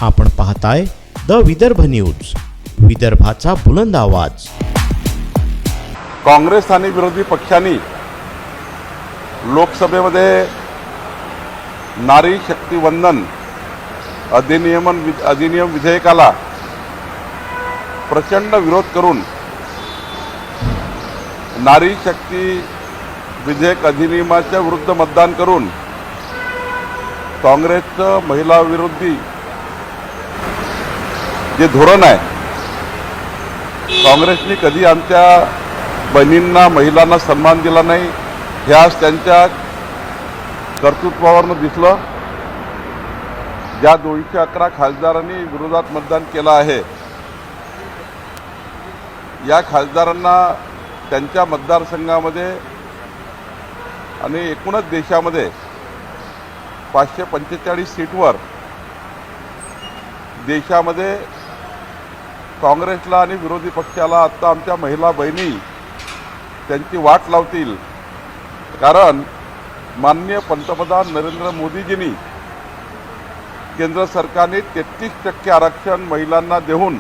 आपण पाहताय the Vidarbha news, विदर्भाचा बुलंद आवाज। काँग्रेस आणि विरोधी पक्षांनी लोकसभेमध्ये नारी शक्ती वंदन अधिनियम विधेयकाला प्रचंड विरोध करून नारी शक्ती विधेयक अधिनियमाच्या विरुद्ध मतदान करून काँग्रेसचं महिला विरोधी जे धोरण आहे, काँग्रेसने कधी आमच्या बहिणींना महिलांना सन्मान दिला नाही, हे आज त्यांच्या कर्तृत्वावरून दिसलं। ज्या 211 खासदारांनी विरोधात मतदान केलं आहे, या खासदारांना त्यांच्या मतदारसंघामध्ये आणि एकूणच देशामध्ये 545 सीटवर देशामध्ये काँग्रेसला आणि विरोधी पक्षाला आता आमच्या महिला बहिणी त्यांची वाट लावतील। कारण माननीय पंतप्रधान नरेंद्र मोदीजींनी केंद्र सरकारने 33% आरक्षण महिलांना देऊन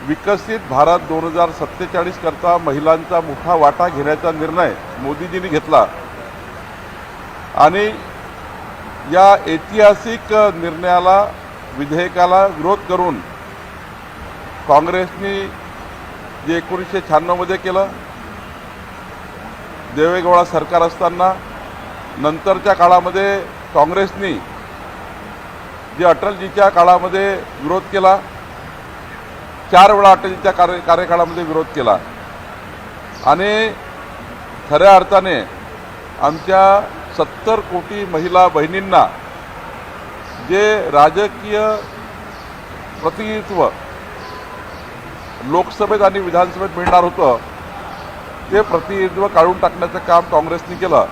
विकसित भारत 2047 करता महिलांचा मोठा वाटा घेण्याचा निर्णय मोदीजींनी घेतला आणि या ऐतिहासिक निर्णयाला विधेयकाला विरोध करून काँग्रेसने जे 1996 मध्ये केलं, देवेगौडा सरकार असताना, नंतरच्या काळामध्ये काँग्रेसने जे अटलजीच्या काळामध्ये विरोध केला, 4 वेळा अटलजीच्या कार्यकाळामध्ये विरोध केला आणि खऱ्या अर्थाने आमच्या 70 कोटी महिला बहिणींना जे राजकीय प्रतिनिधित्व लोकसभेत आणि विधानसभेत मिळणार होतं, ते प्रतिनिधित्व काढून टाकण्याचं काम काँग्रेसने केलं।